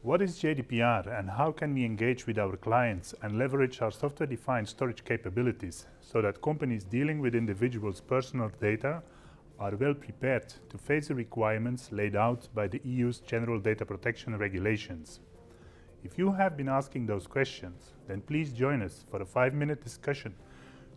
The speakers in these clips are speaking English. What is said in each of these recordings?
What is GDPR and how can we engage with our clients and leverage our software-defined storage capabilities so that companies dealing with individuals' personal data are well prepared to face the requirements laid out by the EU's General Data Protection Regulations? If you have been asking those questions, then please join us for a 5-minute discussion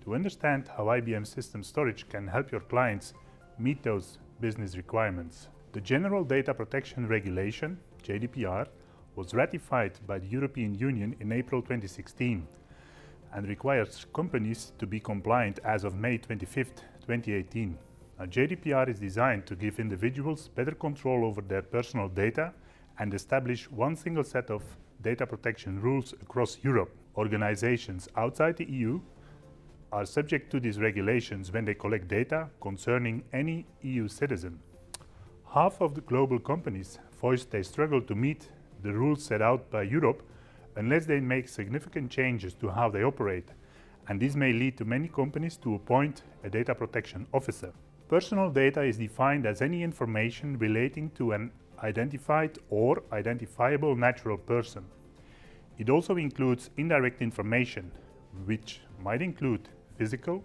to understand how IBM System Storage can help your clients meet those business requirements. The General Data Protection Regulation, GDPR, was ratified by the European Union in April 2016 and requires companies to be compliant as of May 25, 2018. Now, GDPR is designed to give individuals better control over their personal data and establish one single set of data protection rules across Europe. Organizations outside the EU are subject to these regulations when they collect data concerning any EU citizen. Half of the global companies voiced they struggle to meet the rules set out by Europe unless they make significant changes to how they operate, and this may lead to many companies to appoint a data protection officer. Personal data is defined as any information relating to an identified or identifiable natural person. It also includes indirect information, which might include physical,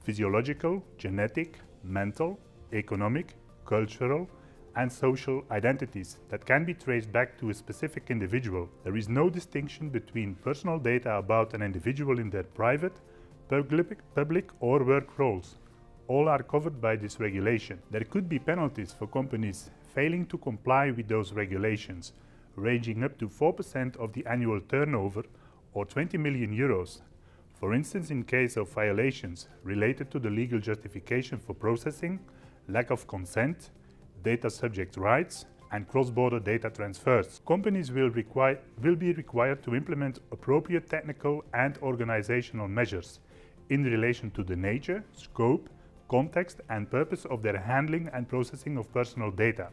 physiological, genetic, mental, economic, cultural, and social identities that can be traced back to a specific individual. There is no distinction between personal data about an individual in their private, public or work roles. All are covered by this regulation. There could be penalties for companies failing to comply with those regulations, ranging up to 4% of the annual turnover or 20 million euros. For instance, in case of violations related to the legal justification for processing, lack of consent, data subject rights, and cross-border data transfers. Companies will be required to implement appropriate technical and organizational measures in relation to the nature, scope, context, and purpose of their handling and processing of personal data.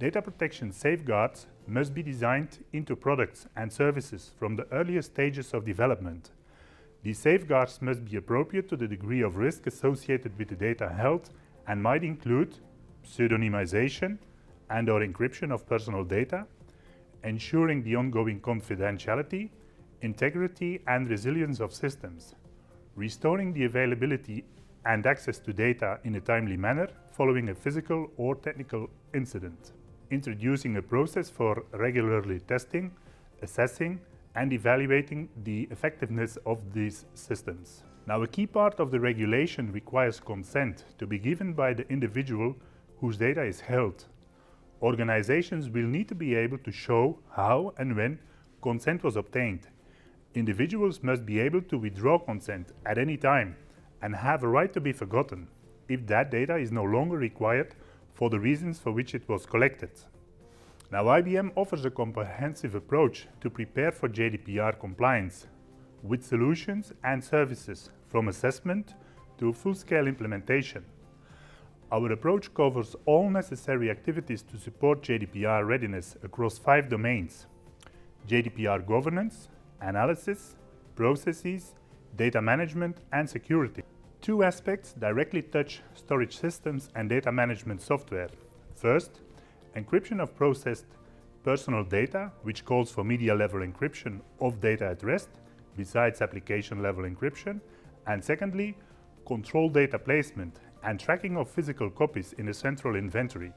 Data protection safeguards must be designed into products and services from the earliest stages of development. These safeguards must be appropriate to the degree of risk associated with the data held and might include pseudonymization and/or encryption of personal data, ensuring the ongoing confidentiality, integrity, and resilience of systems, restoring the availability and access to data in a timely manner following a physical or technical incident, introducing a process for regularly testing, assessing, and evaluating the effectiveness of these systems. Now, a key part of the regulation requires consent to be given by the individual whose data is held. Organizations will need to be able to show how and when consent was obtained. Individuals must be able to withdraw consent at any time and have a right to be forgotten if that data is no longer required for the reasons for which it was collected. Now, IBM offers a comprehensive approach to prepare for GDPR compliance with solutions and services from assessment to full-scale implementation. Our approach covers all necessary activities to support GDPR readiness across 5 domains: GDPR governance, analysis, processes, data management, and security. 2 aspects directly touch storage systems and data management software. First, encryption of processed personal data, which calls for media-level encryption of data at rest, besides application-level encryption. And secondly, control data placement and tracking of physical copies in a central inventory,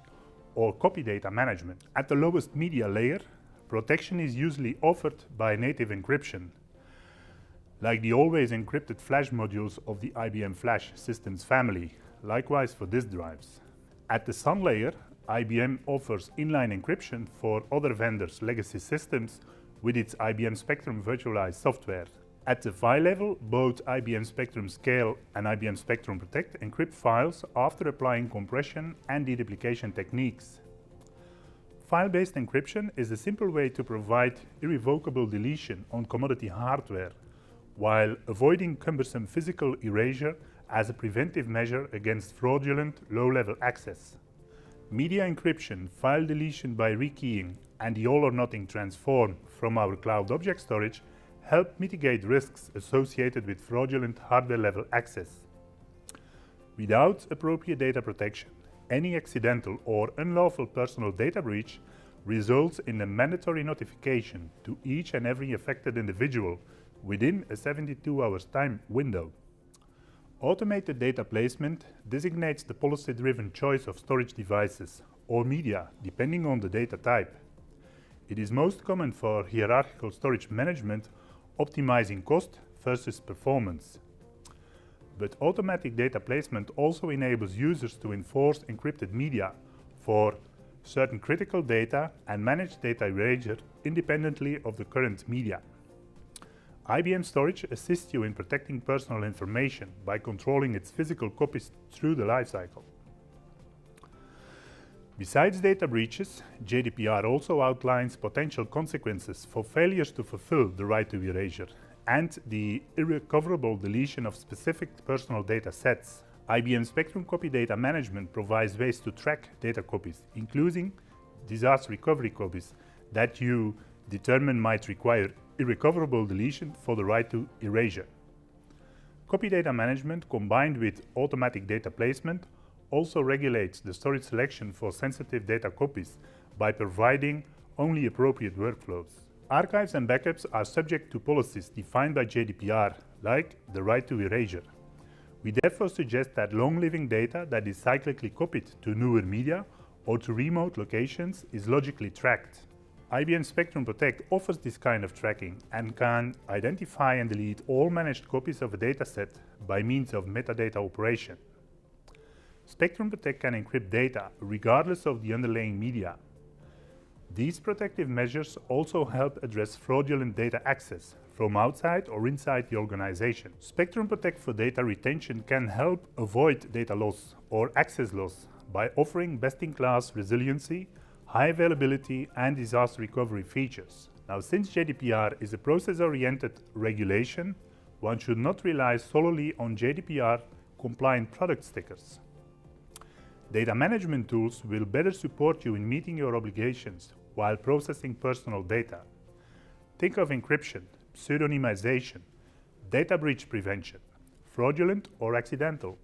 or copy data management. At the lowest media layer, protection is usually offered by native encryption, like the always encrypted flash modules of the IBM Flash systems family, likewise for disk drives. At the SUN layer, IBM offers inline encryption for other vendors' legacy systems with its IBM Spectrum virtualized software. At the file level, both IBM Spectrum Scale and IBM Spectrum Protect encrypt files after applying compression and deduplication techniques. File-based encryption is a simple way to provide irrevocable deletion on commodity hardware, while avoiding cumbersome physical erasure as a preventive measure against fraudulent low-level access. Media encryption, file deletion by rekeying, and the all-or-nothing transform from our cloud object storage help mitigate risks associated with fraudulent hardware-level access. Without appropriate data protection, any accidental or unlawful personal data breach results in a mandatory notification to each and every affected individual within a 72-hour time window. Automated data placement designates the policy-driven choice of storage devices or media, depending on the data type. It is most common for hierarchical storage management, optimizing cost versus performance. But automatic data placement also enables users to enforce encrypted media for certain critical data and manage data erasure independently of the current media. IBM Storage assists you in protecting personal information by controlling its physical copies through the lifecycle. Besides data breaches, GDPR also outlines potential consequences for failures to fulfill the right to erasure and the irrecoverable deletion of specific personal data sets. IBM Spectrum Copy Data Management provides ways to track data copies, including disaster recovery copies that you determine might require irrecoverable deletion for the right to erasure. Copy data management combined with automatic data placement also regulates the storage selection for sensitive data copies by providing only appropriate workflows. Archives and backups are subject to policies defined by GDPR, like the right to erasure. We therefore suggest that long-living data that is cyclically copied to newer media or to remote locations is logically tracked. IBM Spectrum Protect offers this kind of tracking and can identify and delete all managed copies of a dataset by means of metadata operation. Spectrum Protect can encrypt data regardless of the underlying media. These protective measures also help address fraudulent data access from outside or inside the organization. Spectrum Protect for data retention can help avoid data loss or access loss by offering best-in-class resiliency, high availability, and disaster recovery features. Now, since GDPR is a process-oriented regulation, one should not rely solely on GDPR-compliant product stickers. Data management tools will better support you in meeting your obligations while processing personal data. Think of encryption, pseudonymization, data breach prevention, fraudulent or accidental,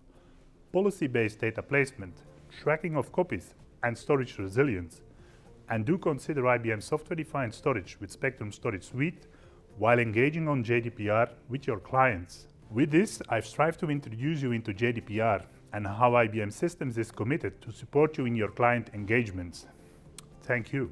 policy-based data placement, tracking of copies, and storage resilience. And do consider IBM software-defined storage with Spectrum Storage Suite while engaging on GDPR with your clients. With this, I've strived to introduce you into GDPR and how IBM Systems is committed to support you in your client engagements. Thank you.